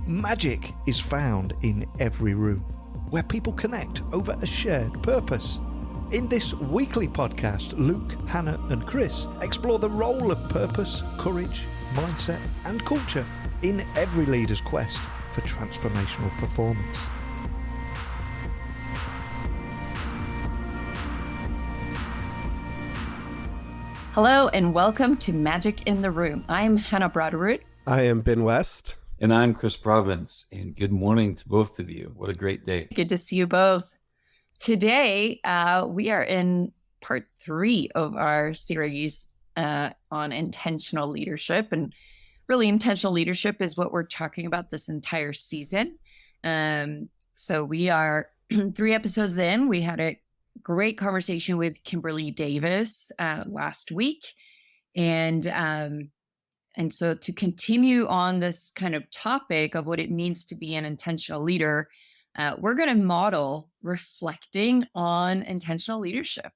Magic is found in every room, where people connect over a shared purpose. In this weekly podcast, Luke, Hannah and Chris explore the role of purpose, courage, mindset and culture in every leader's quest for transformational performance. Hello and welcome to Magic in the Room. I am Hannah Broderwood. I am Ben West. And I'm Chris Province, and good morning to both of you. What a great day. Good to see you both. Today, we are in part 3 of our series on intentional leadership. And really, intentional leadership is what we're talking about this entire season. So we are 3 episodes in. We had a great conversation with Kimberly Davis last week. And so to continue on this kind of topic of what it means to be an intentional leader, we're going to model reflecting on intentional leadership.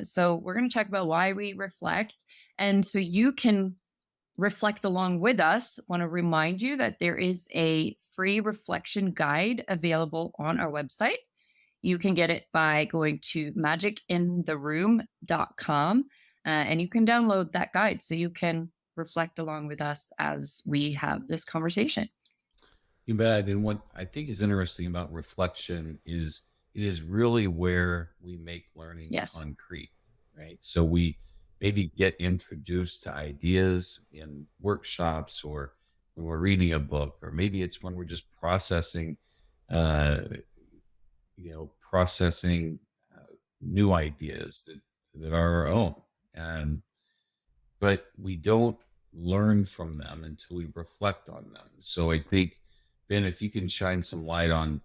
So we're going to talk about why we reflect. And so you can reflect along with us. I want to remind you that there is a free reflection guide available on our website. You can get it by going to magicintheroom.com and you can download that guide so you can reflect along with us as we have this conversation. You bet. And what I think is interesting about reflection is it is really where we make learning concrete, right? So we maybe get introduced to ideas in workshops or when we're reading a book, or maybe it's when we're just processing new ideas that are our own. But we don't learn from them until we reflect on them. So I think, Ben, if you can shine some light on,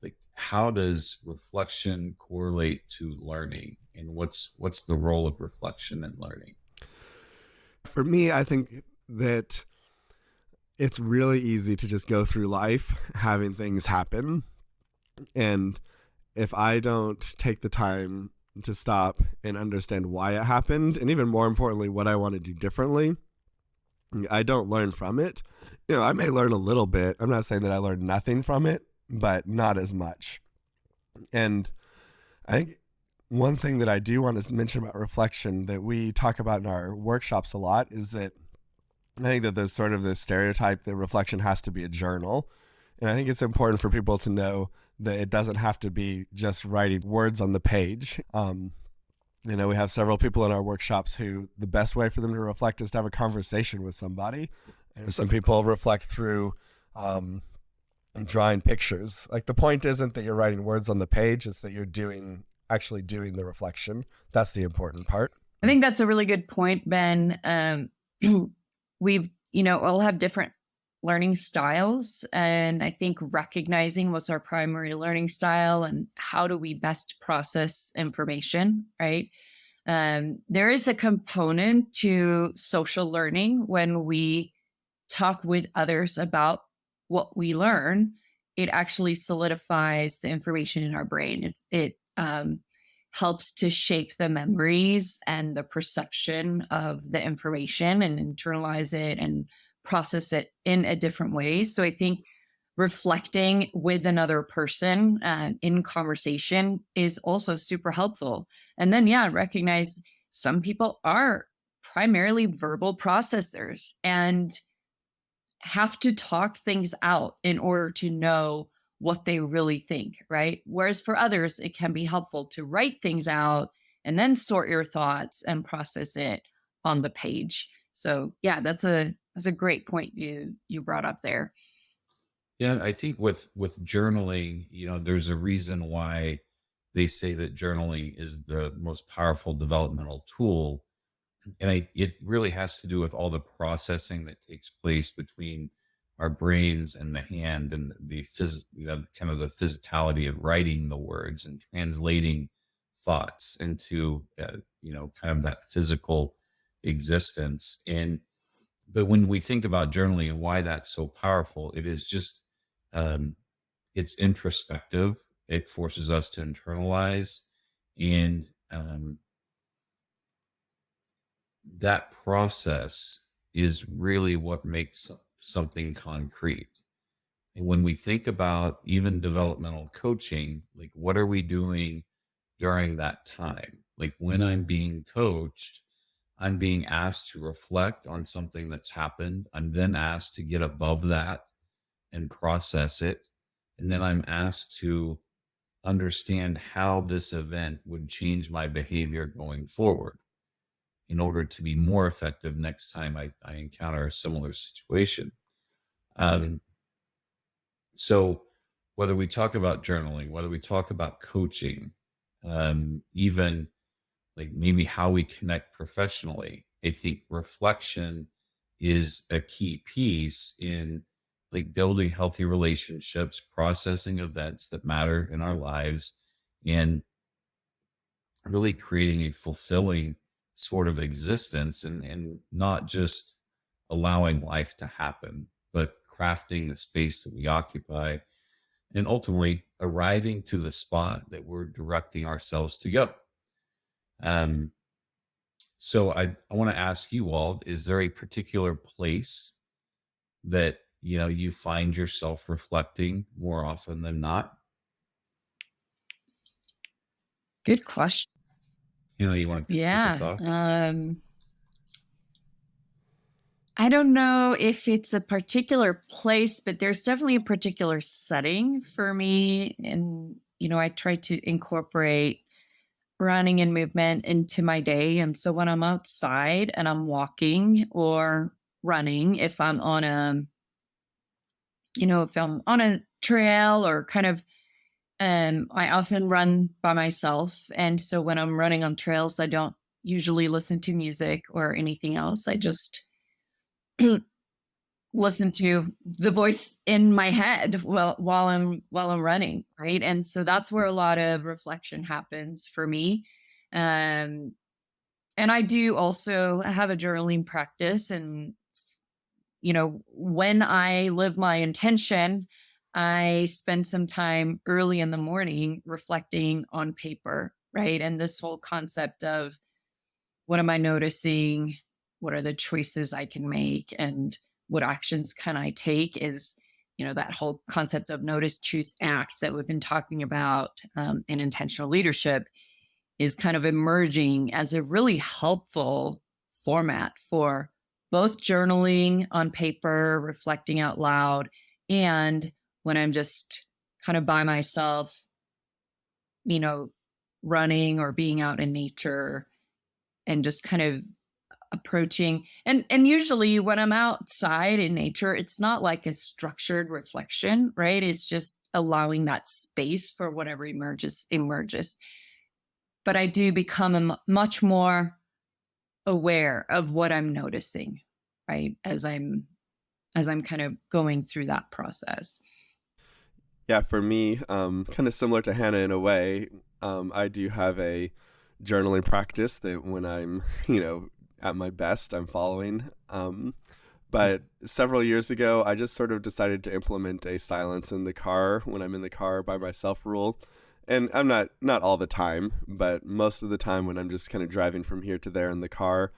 like, how does reflection correlate to learning, and what's the role of reflection in learning? For me, I think that it's really easy to just go through life having things happen. And if I don't take the time to stop and understand why it happened, and even more importantly, what I want to do differently, I don't learn from it. I may learn a little bit. I'm not saying that I learned nothing from it, but not as much. And I think one thing that I do want to mention about reflection that we talk about in our workshops a lot is that I think that there's sort of this stereotype that reflection has to be a journal. And I think it's important for people to know that it doesn't have to be just writing words on the page. We have several people in our workshops who the best way for them to reflect is to have a conversation with somebody. And some people reflect through drawing pictures. Like, the point isn't that you're writing words on the page, it's that you're actually doing the reflection. That's the important part. I think that's a really good point, Ben. We all have different learning styles. And I think recognizing what's our primary learning style and how do we best process information, right? There is a component to social learning when we talk with others about what we learn. It actually solidifies the information in our brain. It helps to shape the memories and the perception of the information and internalize it and process it in a different way. So I think reflecting with another person in conversation is also super helpful. And then, recognize some people are primarily verbal processors and have to talk things out in order to know what they really think, right? Whereas for others, it can be helpful to write things out and then sort your thoughts and process it on the page. So that's a great point you brought up there. Yeah, I think with journaling, there's a reason why they say that journaling is the most powerful developmental tool. And it really has to do with all the processing that takes place between our brains and the hand, and the kind of the physicality of writing the words and translating thoughts into kind of that physical existence. But when we think about journaling and why that's so powerful, it is just it's introspective. It forces us to internalize, and that process is really what makes something concrete. And when we think about even developmental coaching, like what are we doing during that time? Like when I'm being coached, I'm being asked to reflect on something that's happened. I'm then asked to get above that and process it. And then I'm asked to understand how this event would change my behavior going forward in order to be more effective next time I encounter a similar situation. Um, so, whether we talk about journaling, whether we talk about coaching, even like maybe how we connect professionally, I think reflection is a key piece in like building healthy relationships, processing events that matter in our lives, and really creating a fulfilling sort of existence, and not just allowing life to happen, but crafting the space that we occupy and ultimately arriving to the spot that we're directing ourselves to go. Um, so I want to ask you, Walt, is there a particular place that you find yourself reflecting more often than not? Good question. You want to kick us Yeah. off? I don't know if it's a particular place, but there's definitely a particular setting for me. And, I try to incorporate running and movement into my day. And so when I'm outside and I'm walking or running, if I'm on a trail or kind of, I often run by myself. And so when I'm running on trails, I don't usually listen to music or anything else. I just listen to the voice in my head while I'm running, right? And so that's where a lot of reflection happens for me. Um, and I do also have a journaling practice, and when I live my intention, I spend some time early in the morning reflecting on paper, right? And this whole concept of what am I noticing? What are the choices I can make? And what actions can I take is, that whole concept of notice, choose, act that we've been talking about in intentional leadership is kind of emerging as a really helpful format for both journaling on paper, reflecting out loud, and when I'm just kind of by myself, you know, running or being out in nature and just kind of approaching, and usually when I'm outside in nature, it's not like a structured reflection, right? It's just allowing that space for whatever emerges. But I do become much more aware of what I'm noticing, right? As I'm kind of going through that process. Yeah, for me, kind of similar to Hannah in a way, I do have a journaling practice that when I'm, at my best, I'm following. But several years ago, I just sort of decided to implement a silence in the car when I'm in the car by myself rule. And I'm not all the time, but most of the time when I'm just kind of driving from here to there in the car,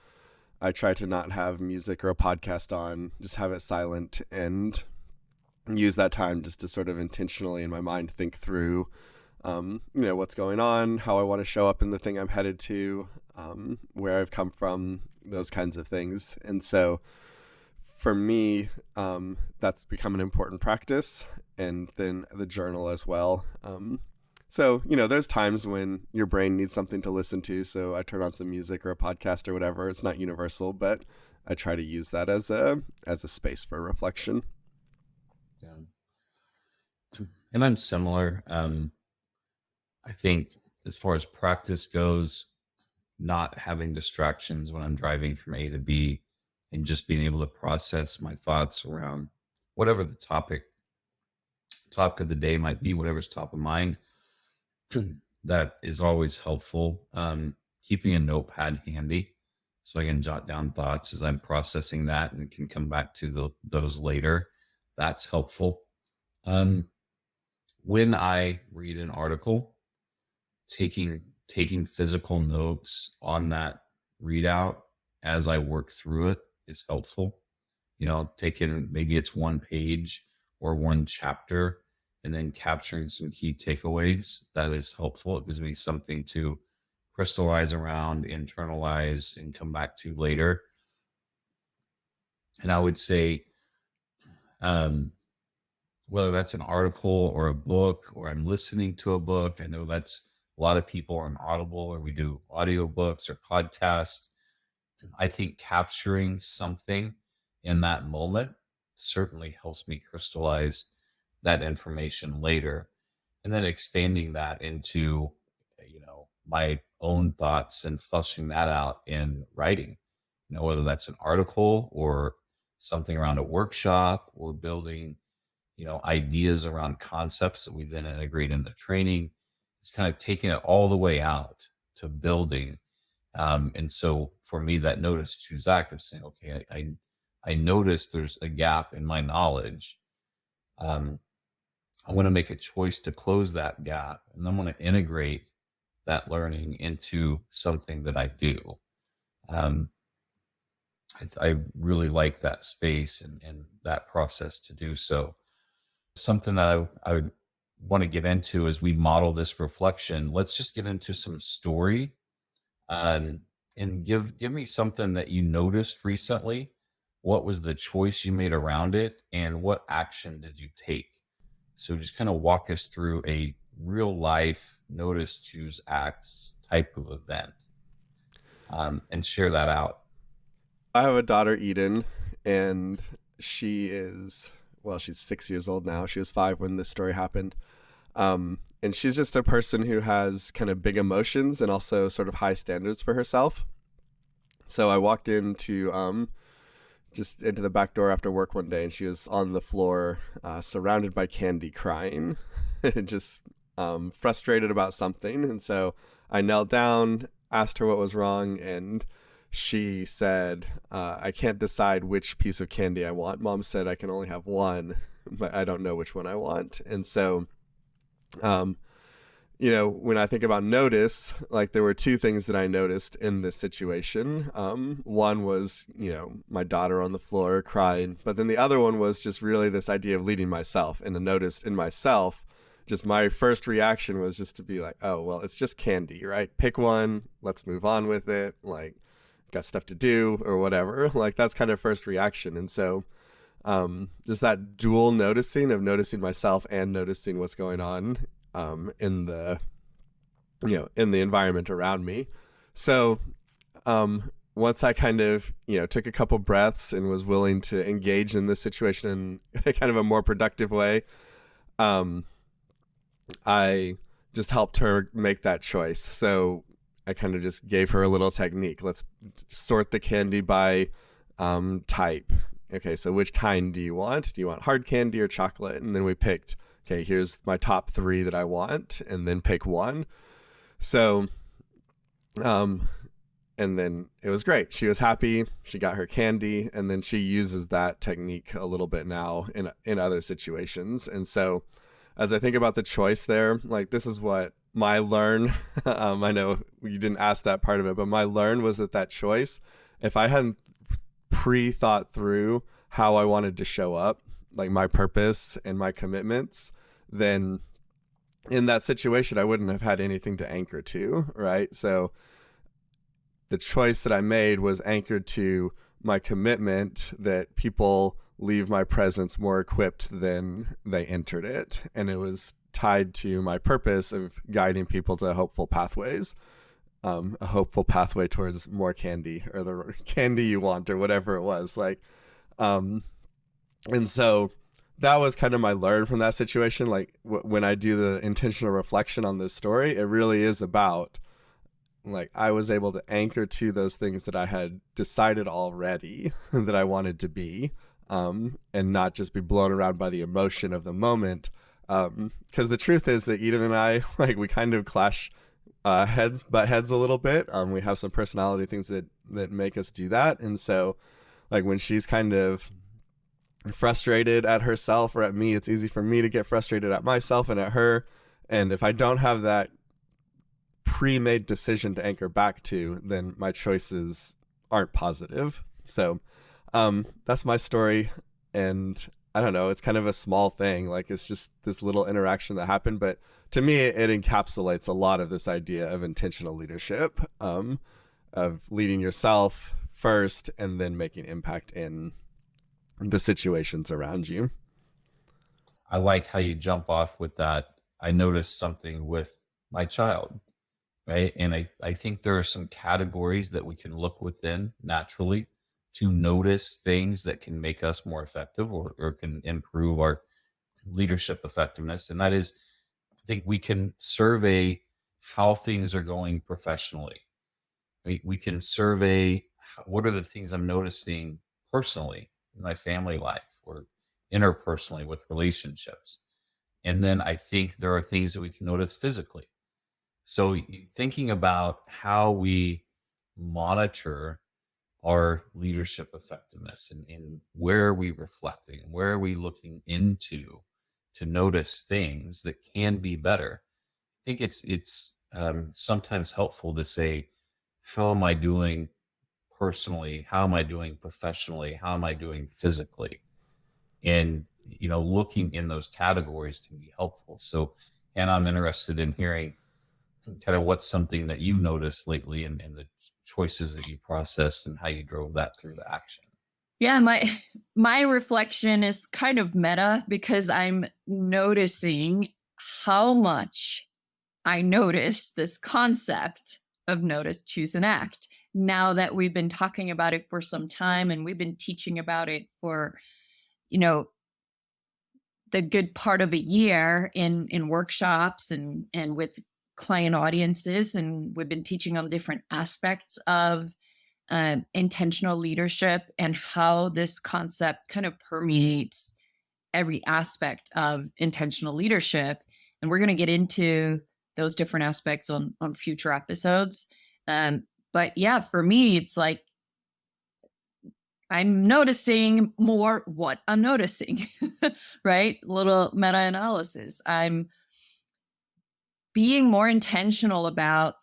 I try to not have music or a podcast on, just have it silent and use that time just to sort of intentionally in my mind think through, what's going on, how I want to show up in the thing I'm headed to, where I've come from, those kinds of things. And so for me, that's become an important practice, and then the journal as well. So, there's times when your brain needs something to listen to, so I turn on some music or a podcast or whatever. It's not universal, but I try to use that as a space for reflection. Yeah. And I'm similar. I think as far as practice goes, not having distractions when I'm driving from A to B and just being able to process my thoughts around whatever the topic of the day might be, whatever's top of mind, that is always helpful. Keeping a notepad handy so I can jot down thoughts as I'm processing that and can come back to those later. That's helpful. When I read an article, taking physical notes on that readout as I work through it is helpful. Taking maybe it's one page or one chapter and then capturing some key takeaways. That is helpful. It gives me something to crystallize around, internalize, and come back to later. And I would say, whether that's an article or a book, or I'm listening to a book, I know that's a lot of people on Audible, or we do audiobooks or podcasts. I think capturing something in that moment certainly helps me crystallize that information later, and then expanding that into, my own thoughts and flushing that out in writing, whether that's an article or something around a workshop, or building, ideas around concepts that we then integrate in the training. It's kind of taking it all the way out to building. And so for me, that notice choose act of saying, okay, I notice there's a gap in my knowledge. I want to make a choice to close that gap, and then want to integrate that learning into something that I do. I really like that space and that process to do so. Something that I would want to get into as we model this reflection. Let's just get into some story, and give me something that you noticed recently. What was the choice you made around it, and what action did you take? So just kind of walk us through a real life notice, choose, act type of event, and share that out. I have a daughter, Eden, and she's 6 years old now. She was 5 when this story happened. And she's just a person who has kind of big emotions and also sort of high standards for herself. So I walked into just into the back door after work one day, and she was on the floor, surrounded by candy, crying, just frustrated about something. And so I knelt down, asked her what was wrong, and she said, I can't decide which piece of candy I want. Mom said I can only have one, but I don't know which one I want. And so, when I think about notice, like, there were 2 things that I noticed in this situation. One was, my daughter on the floor crying, but then the other one was just really this idea of leading myself, and a notice in myself. Just my first reaction was just to be like, oh, well, it's just candy, right? Pick one, let's move on with it. Like, got stuff to do or whatever. Like, that's kind of first reaction. And so just that dual noticing of noticing myself and noticing what's going on in the environment around me. So once I kind of took a couple breaths and was willing to engage in this situation in kind of a more productive way, I just helped her make that choice. So I kind of just gave her a little technique. Let's sort the candy by type. Okay, so which kind do you want? Do you want hard candy or chocolate? And then we picked, okay, here's my top 3 that I want, and then pick one. So, and then it was great. She was happy. She got her candy, and then she uses that technique a little bit now in other situations. And so as I think about the choice there, like, this is what my learn, I know you didn't ask that part of it, but my learn was that choice, if I hadn't pre-thought through how I wanted to show up, like my purpose and my commitments, then in that situation, I wouldn't have had anything to anchor to, right? So the choice that I made was anchored to my commitment that people leave my presence more equipped than they entered it. And it was tied to my purpose of guiding people to hopeful pathways, a hopeful pathway towards more candy, or the candy you want, or whatever it was. Like, and so that was kind of my learn from that situation. Like, when I do the intentional reflection on this story, it really is about, like, I was able to anchor to those things that I had decided already that I wanted to be, and not just be blown around by the emotion of the moment. Because the truth is that Eden and I, like, we kind of clash butt heads a little bit. We have some personality things that make us do that. And so, like, when she's kind of frustrated at herself or at me, it's easy for me to get frustrated at myself and at her. And if I don't have that pre-made decision to anchor back to, then my choices aren't positive. So that's my story. And I don't know, it's kind of a small thing. Like, it's just this little interaction that happened. But to me, it encapsulates a lot of this idea of intentional leadership, of leading yourself first and then making impact in the situations around you. I like how you jump off with that. I noticed something with my child, right? And I think there are some categories that we can look within naturally to notice things that can make us more effective, or can improve our leadership effectiveness. And that is, I think we can survey how things are going professionally. We can survey what are the things I'm noticing personally in my family life, or interpersonally with relationships. And then I think there are things that we can notice physically. So thinking about how we monitor our leadership effectiveness, and where are we reflecting, where are we looking into to notice things that can be better. I think it's sometimes helpful to say, how am I doing personally? How am I doing professionally? How am I doing physically? And looking in those categories can be helpful. So, and I'm interested in hearing kind of what's something that you've noticed lately, and the choices that you processed and how you drove that through the action. Yeah, my reflection is kind of meta, because I'm noticing how much I notice this concept of notice, choose, and act. Now that we've been talking about it for some time, and we've been teaching about it for, the good part of a year in workshops and with client audiences, and we've been teaching on different aspects of intentional leadership, and how this concept kind of permeates every aspect of intentional leadership. And we're going to get into those different aspects on future episodes. But yeah, for me, it's like I'm noticing more what I'm noticing, right? Little meta-analysis. I'm being more intentional about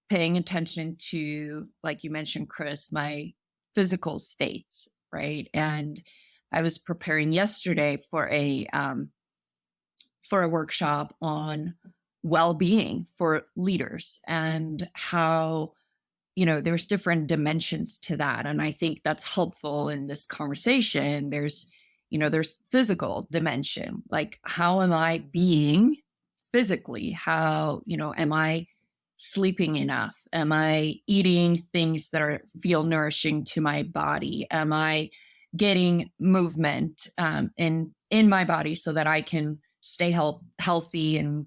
paying attention to, like you mentioned, Chris, my physical states, right? And I was preparing yesterday for a workshop on well-being for leaders, and how there's different dimensions to that. And I think that's helpful in this conversation. There's physical dimension, like, how am I being physically? How, am I sleeping enough? Am I eating things that feel nourishing to my body? Am I getting movement in my body so that I can stay healthy and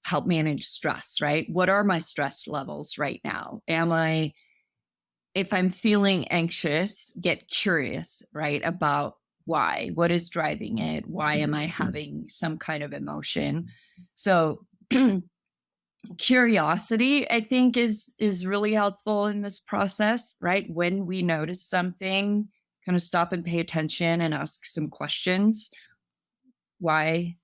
help manage stress, right? What are my stress levels right now? If I'm feeling anxious, get curious, right, about why, what is driving it? Why am I having some kind of emotion? So curiosity, I think, is really helpful in this process, right? When we notice something, kind of stop and pay attention and ask some questions. Why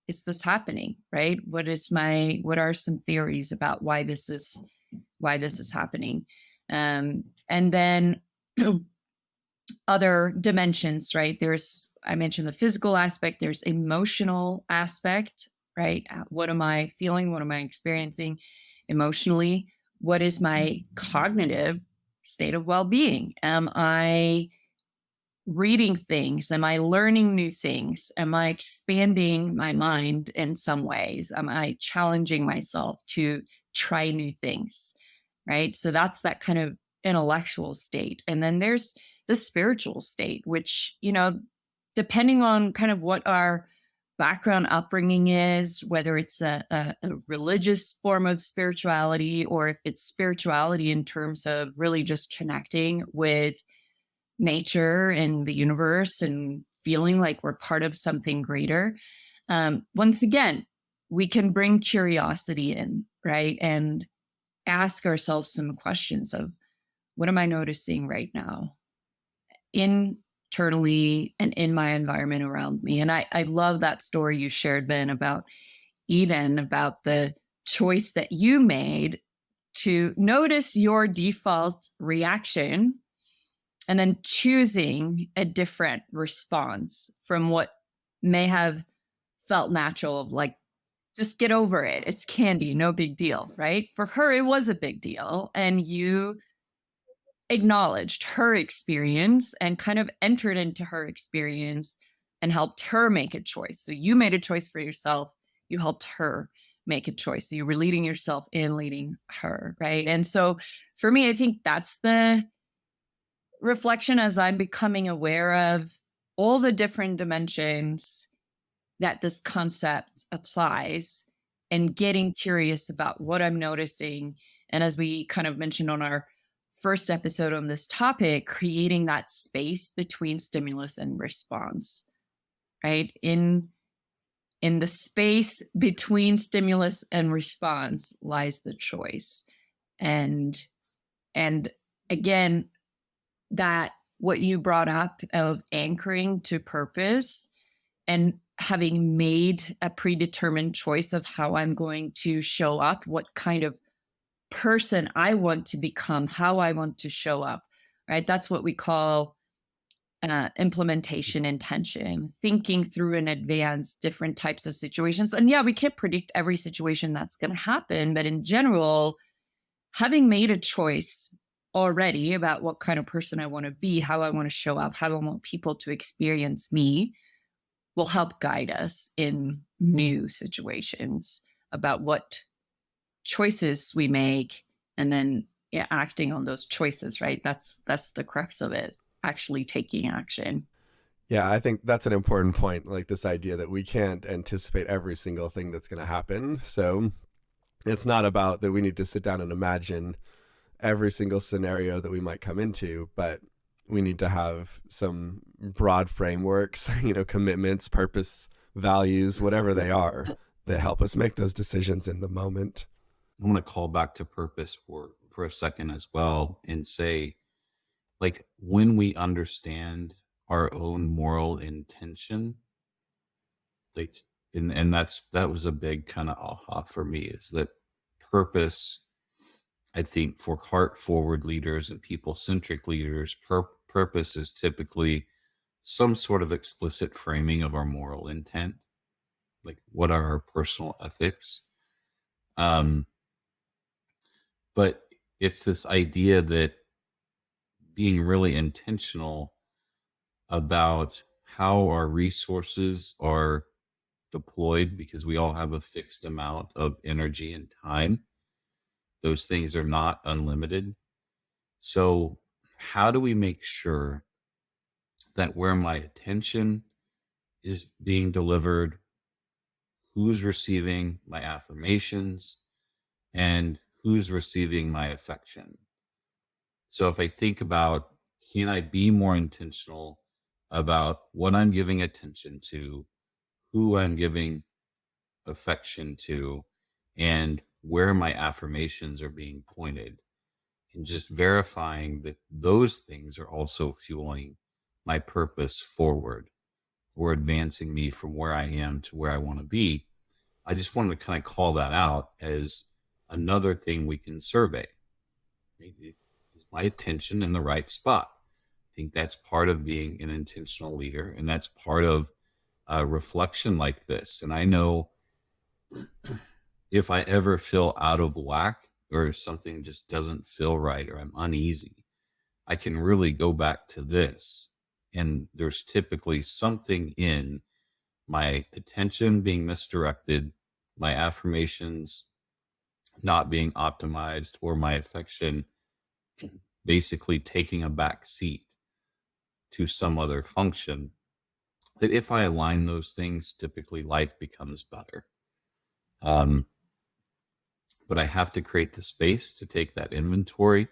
is this happening, right? What are some theories about why this is happening? And then other dimensions, right? I mentioned the physical aspect, there's emotional aspect, right? What am I feeling? What am I experiencing emotionally? What is my cognitive state of well-being? Am I reading things? Am I learning new things? Am I expanding my mind in some ways? Am I challenging myself to try new things? Right? So that's that kind of intellectual state. And then there's the spiritual state, which, depending on kind of what our background upbringing is, whether it's a religious form of spirituality, or if it's spirituality in terms of really just connecting with nature and the universe and feeling like we're part of something greater. Once again, we can bring curiosity in, right? And ask ourselves some questions of, what am I noticing right now internally and in my environment around me? And I love that story you shared, Ben, about Eden, about the choice that you made to notice your default reaction and then choosing a different response from what may have felt natural, like just get over it. It's candy, no big deal, right? For her, it was a big deal. And you acknowledged her experience and kind of entered into her experience and helped her make a choice. So you made a choice for yourself. You helped her make a choice. So you were leading yourself in leading her, right? And so for me, I think that's the reflection as I'm becoming aware of all the different dimensions that this concept applies and getting curious about what I'm noticing. And as we kind of mentioned on our first episode on this topic, creating that space between stimulus and response, right? In the space between stimulus and response lies the choice. And again, that what you brought up of anchoring to purpose and having made a predetermined choice of how I'm going to show up, what kind of person I want to become, how I want to show up, right? That's what we call implementation intention, thinking through in advance different types of situations. And yeah, we can't predict every situation that's going to happen, but in general, having made a choice already about what kind of person I want to be, how I want to show up, how I want people to experience me, will help guide us in new situations about what choices we make, and then acting on those choices, right? That's the crux of it, actually taking action. Yeah, I think that's an important point, like this idea that we can't anticipate every single thing that's going to happen. So it's not about that we need to sit down and imagine every single scenario that we might come into, but we need to have some broad frameworks, commitments, purpose, values, whatever they are, that help us make those decisions in the moment. I want to call back to purpose for a second as well and say, like, when we understand our own moral intention, like, and that was a big kind of aha for me, is that purpose, I think, for heart forward leaders and people centric leaders, purpose is typically some sort of explicit framing of our moral intent. Like, what are our personal ethics? But it's this idea that being really intentional about how our resources are deployed, because we all have a fixed amount of energy and time. Those things are not unlimited. So how do we make sure that where my attention is being delivered, who's receiving my affirmations, and who's receiving my affection? So if I think about, can I be more intentional about what I'm giving attention to, who I'm giving affection to, and where my affirmations are being pointed, and just verifying that those things are also fueling my purpose forward or advancing me from where I am to where I want to be. I just wanted to kind of call that out as another thing we can survey. Is my attention in the right spot? I think that's part of being an intentional leader, and that's part of a reflection like this. And I know if I ever feel out of whack, or if something just doesn't feel right, or I'm uneasy, I can really go back to this. And there's typically something in my attention being misdirected, my affirmations not being optimized, or my affection basically taking a back seat to some other function, that if I align those things, typically life becomes better. But I have to create the space to take that inventory.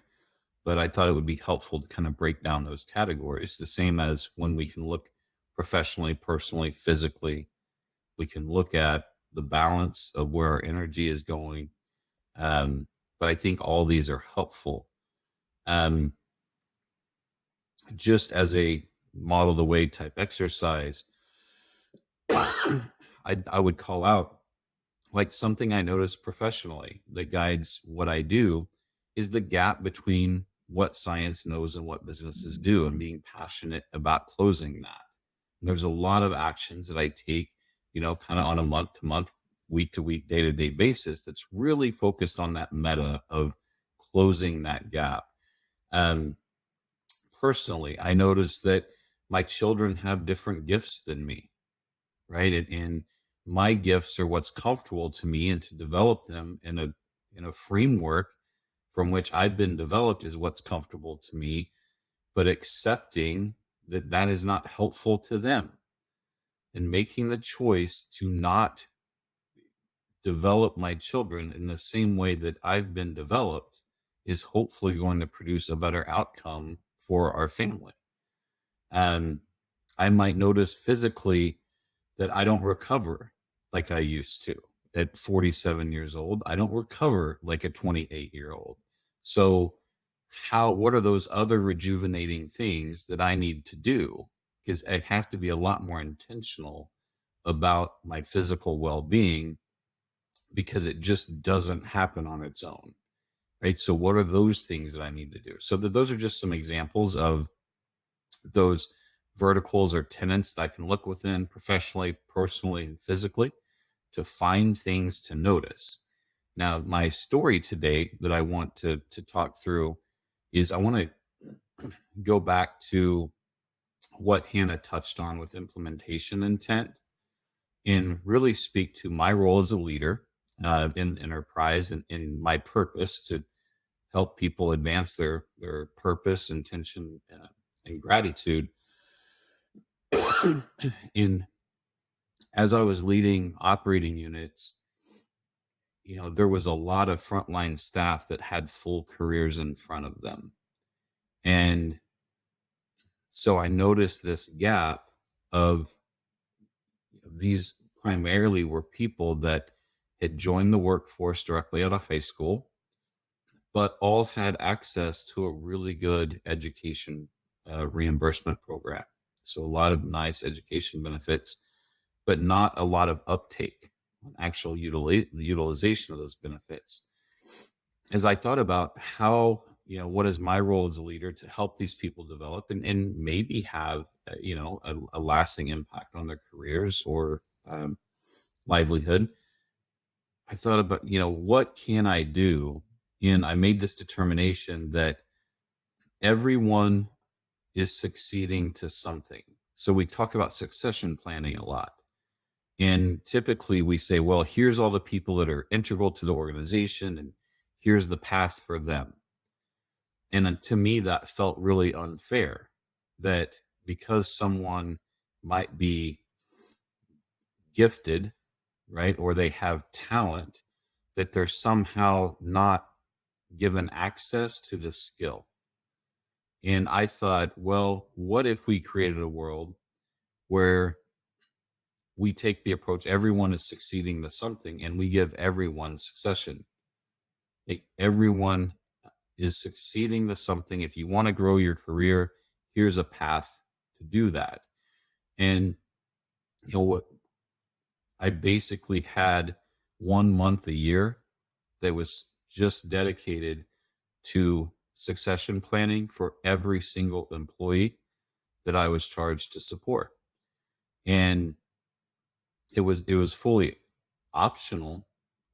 But I thought it would be helpful to kind of break down those categories, the same as when we can look professionally, personally, physically, we can look at the balance of where our energy is going. But I think all these are helpful. Just as a model the way type exercise, I would call out, like, something I notice professionally that guides what I do is the gap between what science knows and what businesses do, and being passionate about closing that. And there's a lot of actions that I take, kind of on a month to month, week to week, day to day basis that's really focused on that meta of closing that gap. Um, Personally, I noticed that my children have different gifts than me, right? And my gifts are what's comfortable to me, and to develop them in a framework from which I've been developed is what's comfortable to me, but accepting that that is not helpful to them, and making the choice to not develop my children in the same way that I've been developed is hopefully going to produce a better outcome for our family. Um, I might notice physically that I don't recover like I used to. At 47 years old, I don't recover like a 28-year-old. So, what are those other rejuvenating things that I need to do? Because I have to be a lot more intentional about my physical well being, because it just doesn't happen on its own. Right. So, what are those things that I need to do? So, those are just some examples of those verticals or tenants that I can look within professionally, personally, and physically to find things to notice. Now, my story today that I want to talk through is, I want to go back to what Hannah touched on with implementation intent, and really speak to my role as a leader in enterprise, and in my purpose to help people advance their purpose, intention, and gratitude. In As I was leading operating units, there was a lot of frontline staff that had full careers in front of them. And so I noticed this gap of, these primarily were people that had joined the workforce directly out of high school, but all had access to a really good education reimbursement program. So a lot of nice education benefits, but not a lot of uptake on actual utilization of those benefits. As I thought about how, what is my role as a leader to help these people develop, and maybe have, a lasting impact on their careers or livelihood, I thought about, what can I do? And I made this determination that everyone is succeeding to something. So we talk about succession planning a lot. And typically we say, well, here's all the people that are integral to the organization, and here's the path for them. And to me, that felt really unfair, that because someone might be gifted, right, or they have talent, that they're somehow not given access to the skill. And I thought, well, what if we created a world where we take the approach, everyone is succeeding to something, and we give everyone succession? Like, everyone is succeeding to something. If you want to grow your career, here's a path to do that. And what I basically had 1 month a year that was just dedicated to succession planning for every single employee that I was charged to support. And it was fully optional,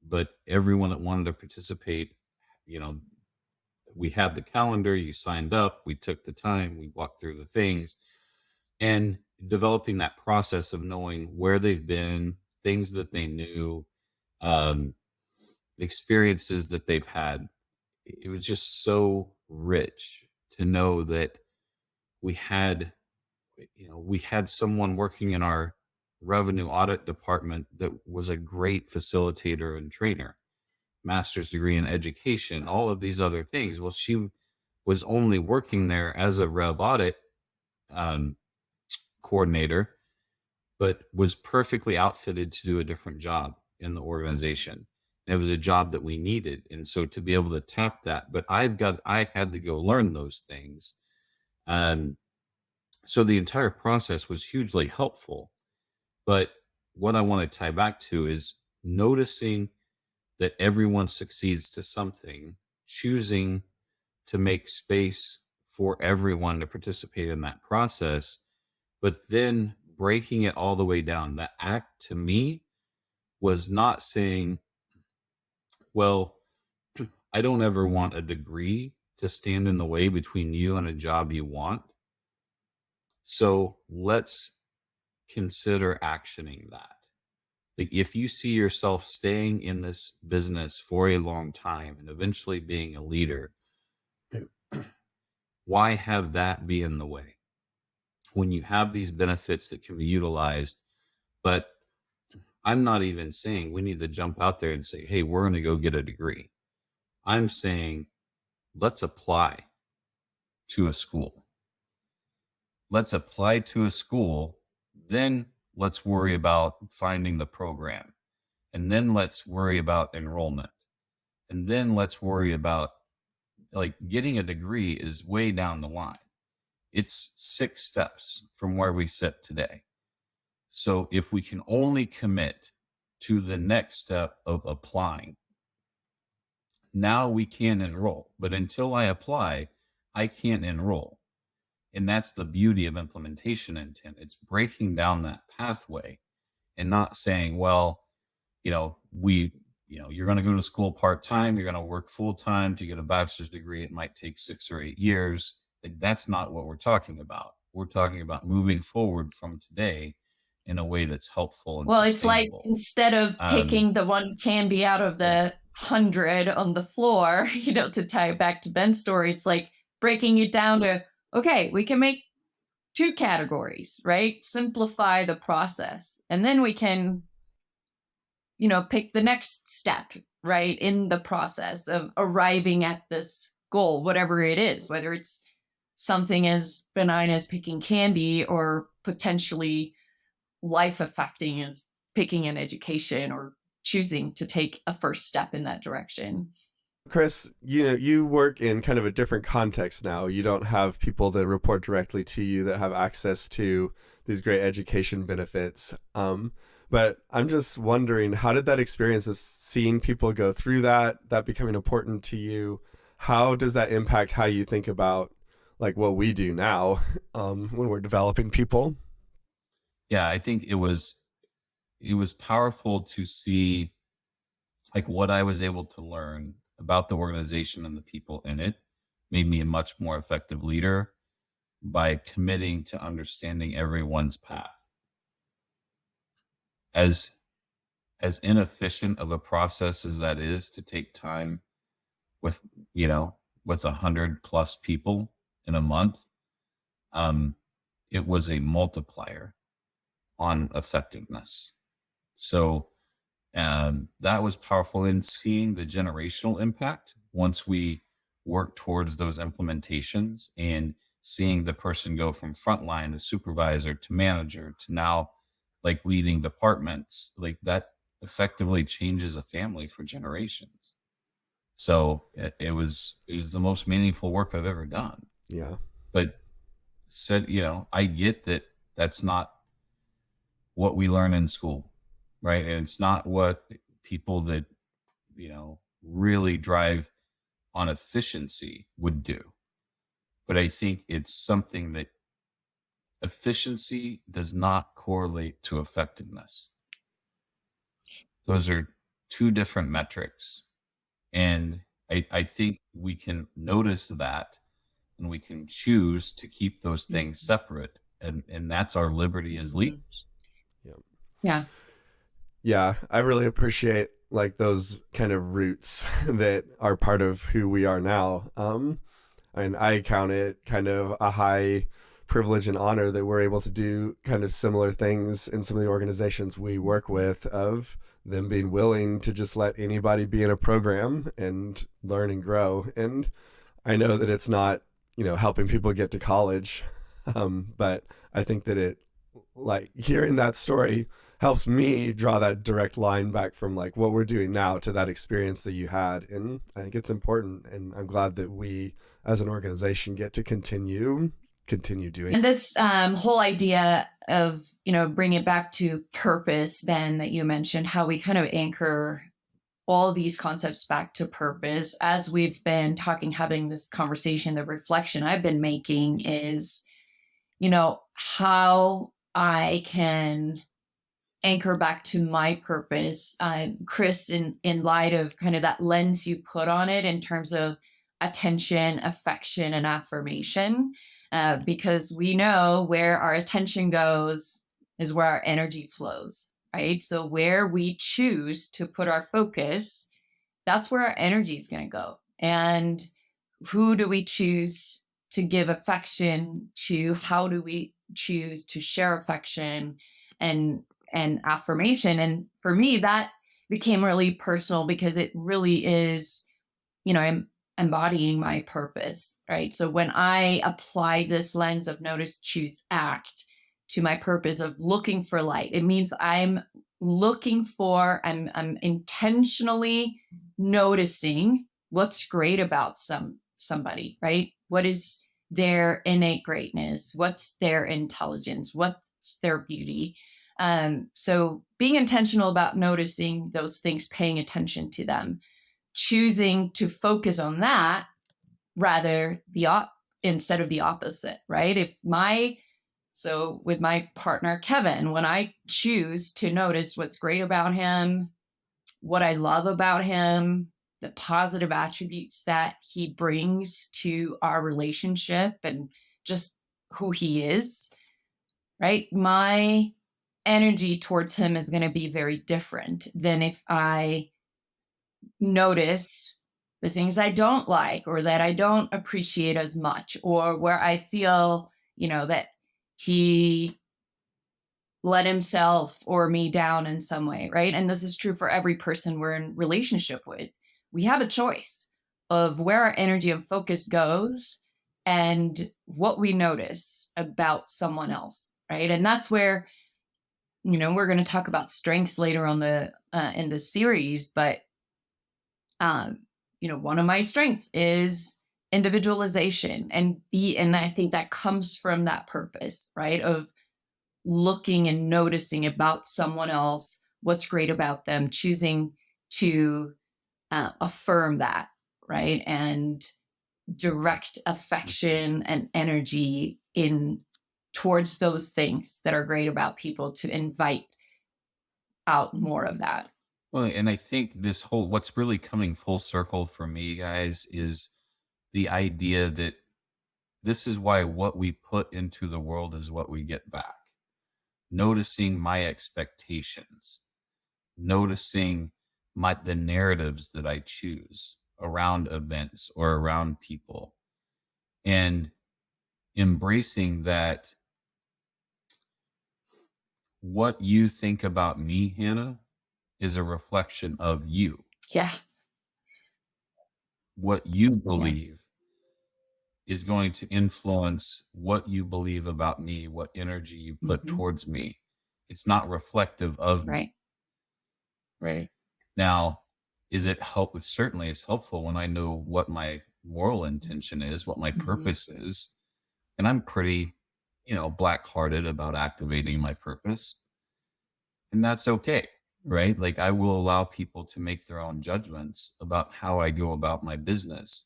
but everyone that wanted to participate, we had the calendar, you signed up, we took the time, we walked through the things, and developing that process of knowing where they've been, things that they knew, experiences that they've had. It was just so rich to know that we had, we had someone working in our revenue audit department that was a great facilitator and trainer, master's degree in education, all of these other things. Well, she was only working there as a rev audit coordinator, but was perfectly outfitted to do a different job in the organization. And it was a job that we needed. And so to be able to tap that, but I had to go learn those things. So the entire process was hugely helpful. But what I want to tie back to is noticing that everyone succeeds to something, choosing to make space for everyone to participate in that process, but then breaking it all the way down. The act to me was not saying, well, I don't ever want a degree to stand in the way between you and a job you want. So let's consider actioning that. Like, if you see yourself staying in this business for a long time and eventually being a leader, why have that be in the way when you have these benefits that can be utilized? But I'm not even saying we need to jump out there and say, hey, we're going to go get a degree. I'm saying, let's apply to a school. Let's apply to a school. Then let's worry about finding the program. And then let's worry about enrollment. And then let's worry about, like, getting a degree is way down the line. It's 6 steps from where we sit today. So if we can only commit to the next step of applying, now we can enroll. But until I apply, I can't enroll. And that's the beauty of implementation intent. It's breaking down that pathway and not saying, well, you're going to go to school part-time, you're going to work full-time to get a bachelor's degree. It might take 6 or 8 years. Like, that's not what we're talking about. We're talking about moving forward from today in a way that's helpful and Well, it's like, sustainable. instead of picking the one candy out of the 100 on the floor, to tie it back to Ben's story, it's like breaking it down to, okay, we can make 2 categories, right? Simplify the process. And then we can, pick the next step, right, in the process of arriving at this goal, whatever it is, whether it's something as benign as picking candy or potentially life affecting as picking an education or choosing to take a first step in that direction. Chris, you work in kind of a different context now. You don't have people that report directly to you that have access to these great education benefits. But I'm just wondering, how did that experience of seeing people go through that becoming important to you, how does that impact how you think about, like, what we do now when we're developing people? Yeah, I think it was powerful to see, like, what I was able to learn about the organization and the people in it made me a much more effective leader by committing to understanding everyone's path. As inefficient of a process as that is to take time with 100+ people in a month, it was a multiplier on effectiveness. So that was powerful in seeing the generational impact once we work towards those implementations, and seeing the person go from frontline to supervisor to manager to now, like, leading departments. Like, that effectively changes a family for generations. So it was the most meaningful work I've ever done. Yeah. But I get that that's not what we learn in school, right? And it's not what people that, really drive on efficiency would do. But I think it's something that efficiency does not correlate to effectiveness. Those are 2 different metrics. And I think we can notice that, and we can choose to keep those things separate. And that's our liberty as leaders. Yeah. Yeah, I really appreciate, like, those kind of roots that are part of who we are now. And I count it kind of a high privilege and honor that we're able to do kind of similar things in some of the organizations we work with, of them being willing to just let anybody be in a program and learn and grow. And I know that it's not, helping people get to college, but I think that it, like, hearing that story helps me draw that direct line back from, like, what we're doing now to that experience that you had. And I think it's important, and I'm glad that we as an organization get to continue doing. And this whole idea of, bring it back to purpose, Ben, that you mentioned, how we kind of anchor all these concepts back to purpose, as we've been talking, having this conversation, the reflection I've been making is, how I can anchor back to my purpose. Chris, in light of kind of that lens you put on it in terms of attention, affection, and affirmation, because we know where our attention goes is where our energy flows, right? So where we choose to put our focus, that's where our energy is going to go. And who do we choose to give affection to? How do we choose to share affection and affirmation? And for me, that became really personal because it really is, I'm embodying my purpose, right? So when I apply this lens of notice, choose, act to my purpose of looking for light, it means I'm intentionally noticing what's great about somebody, right? What is their innate greatness? What's their intelligence? What's their beauty? So being intentional about noticing those things, paying attention to them, choosing to focus on that rather instead of the opposite, right? So with my partner, Kevin, when I choose to notice what's great about him, what I love about him, the positive attributes that he brings to our relationship and just who he is, right? My energy towards him is going to be very different than if I notice the things I don't like or that I don't appreciate as much, or where I feel, that he let himself or me down in some way, right? And this is true for every person we're in relationship with. We have a choice of where our energy and focus goes and what we notice about someone else, right? And that's where, we're going to talk about strengths later on in the series, but one of my strengths is individualization, and I think that comes from that purpose, right? Of looking and noticing about someone else, what's great about them, choosing to affirm that, right? And direct affection and energy towards those things that are great about people, to invite out more of that. Well, and I think what's really coming full circle for me, guys, is the idea that this is why what we put into the world is what we get back. Noticing my expectations, noticing the narratives that I choose around events or around people, and embracing that what you think about me, Hannah, is a reflection of you. Yeah. What you believe is going to influence what you believe about me, what energy you put towards me. It's not reflective of me. Right. Now, it certainly is helpful when I know what my moral intention is, what my purpose is. And I'm pretty, black-hearted about activating my purpose. And that's okay. Right? Like, I will allow people to make their own judgments about how I go about my business,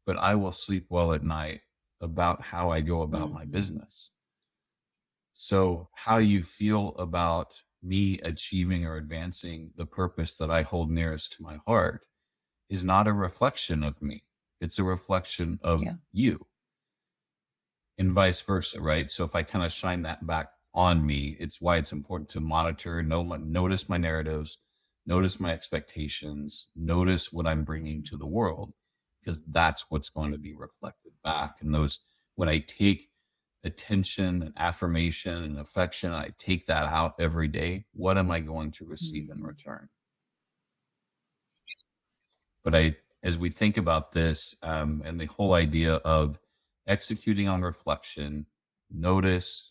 but I will sleep well at night about how I go about my business. So how you feel about me achieving or advancing the purpose that I hold nearest to my heart is not a reflection of me. It's a reflection of you, and vice versa, right? So if I kind of shine that back on me, it's why it's important to notice my narratives, notice my expectations, notice what I'm bringing to the world, because that's what's going to be reflected back. And when I take attention and affirmation and affection, I take that out every day, what am I going to receive in return? But as we think about this, and the whole idea of executing on reflection, notice,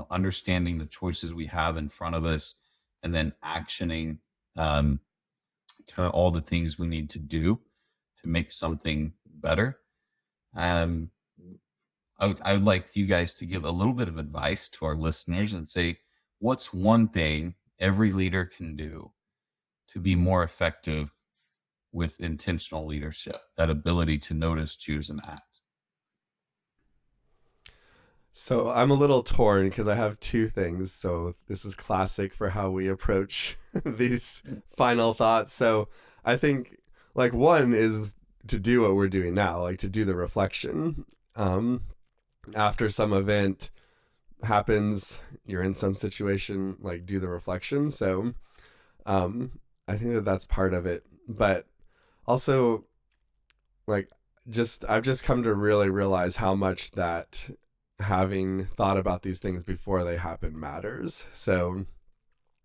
understanding the choices we have in front of us, and then actioning kind of all the things we need to do to make something better. I would like you guys to give a little bit of advice to our listeners and say, what's one thing every leader can do to be more effective with intentional leadership, that ability to notice, choose, and act? So I'm a little torn because I have two things. So this is classic for how we approach these final thoughts. So I think like one is to do what we're doing now, like to do the reflection. After some event happens, you're in some situation, like do the reflection. So I think that that's part of it. But also like I've just come to really realize how much that having thought about these things before they happen matters. So,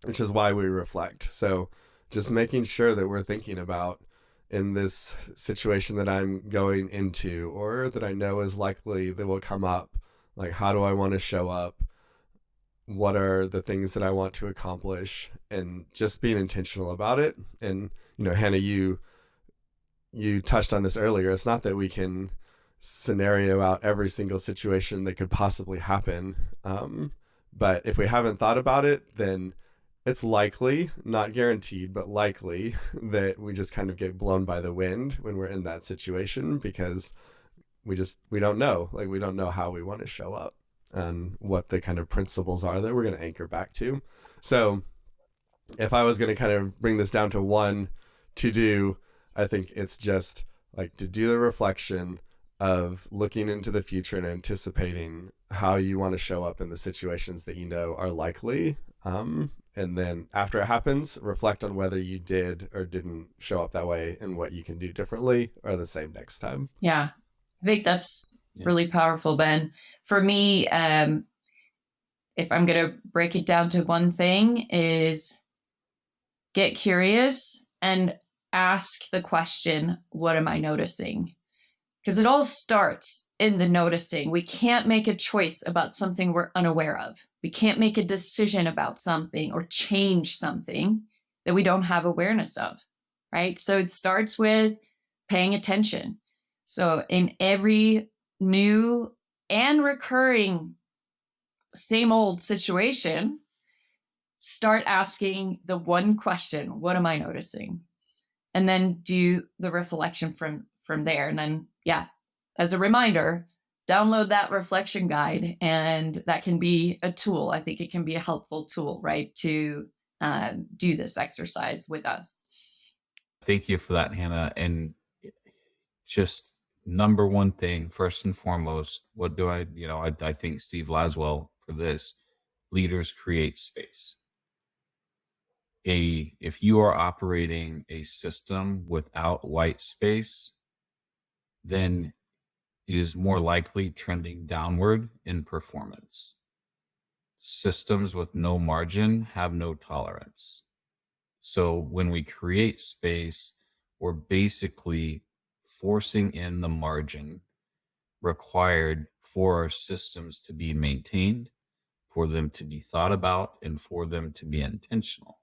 which is why we reflect. So, just making sure that we're thinking about in this situation that I'm going into or that I know is likely that will come up, like, how do I want to show up? What are the things that I want to accomplish? And just being intentional about it. And, Hannah, you touched on this earlier. It's not that we can scenario out every single situation that could possibly happen. But if we haven't thought about it, then it's likely, not guaranteed, but likely that we just kind of get blown by the wind when we're in that situation because we don't know. Like, we don't know how we want to show up and what the kind of principles are that we're going to anchor back to. So if I was going to kind of bring this down to one to do, I think it's just like to do the reflection of looking into the future and anticipating how you want to show up in the situations that are likely. And then after it happens, reflect on whether you did or didn't show up that way and what you can do differently or the same next time. Yeah, I think that's really powerful, Ben. For me, if I'm going to break it down to one thing, is get curious and ask the question, what am I noticing? Because it all starts in the noticing. We can't make a choice about something we're unaware of. We can't make a decision about something or change something that we don't have awareness of, right? So it starts with paying attention. So in every new and recurring same old situation, start asking the one question, what am I noticing? And then do the reflection from there. And then, as a reminder, download that reflection guide, and that can be a tool. I think it can be a helpful tool, right, to do this exercise with us. Thank you for that, Hannah. And just number one thing, first and foremost, what do I think Steve Laswell for this, leaders create space. If you are operating a system without white space, then it is more likely trending downward in performance. Systems with no margin have no tolerance. So when we create space, we're basically forcing in the margin required for our systems to be maintained, for them to be thought about, and for them to be intentional.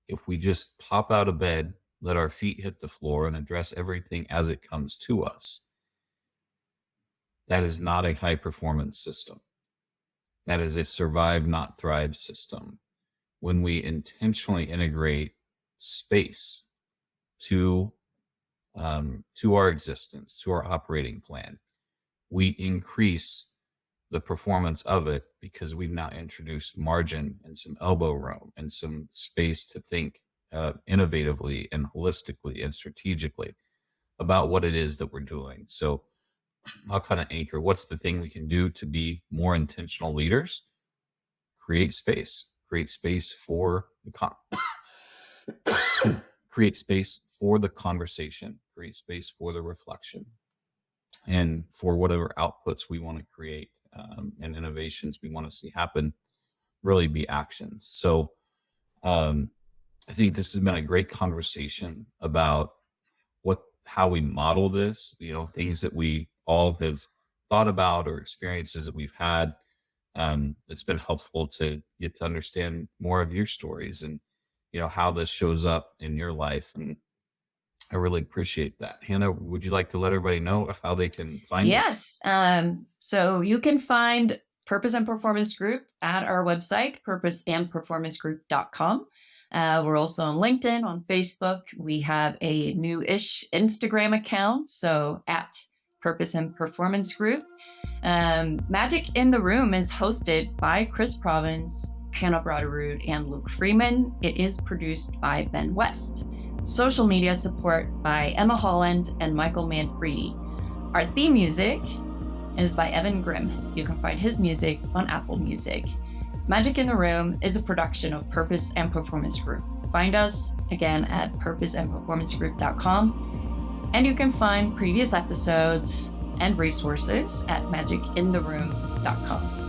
If we just pop out of bed, let our feet hit the floor, and address everything as it comes to us, that is not a high performance system. That is a survive, not thrive system. When we intentionally integrate space to our existence, to our operating plan, we increase the performance of it because we've now introduced margin and some elbow room and some space to think innovatively and holistically and strategically about what it is that we're doing. So I'll kind of anchor, what's the thing we can do to be more intentional leaders? Create space for the create space for the conversation, create space for the reflection, and for whatever outputs we want to create and innovations we want to see happen, really be actions. So I think this has been a great conversation about how we model this, things that we all have thought about or experiences that we've had. It's been helpful to get to understand more of your stories and, how this shows up in your life. And I really appreciate that. Hannah, would you like to let everybody know how they can find us? Yes. So you can find Purpose and Performance Group at our website, purposeandperformancegroup.com. We're also on LinkedIn, on Facebook. We have a new-ish Instagram account, so at Purpose and Performance Group. Magic in the Room is hosted by Chris Provins, Hannah Broderud, and Luke Freeman. It is produced by Ben West. Social media support by Emma Holland and Michael Manfredi. Our theme music is by Evan Grimm. You can find his music on Apple Music. Magic in the Room is a production of Purpose and Performance Group. Find us again at purposeandperformancegroup.com, and you can find previous episodes and resources at magicintheroom.com.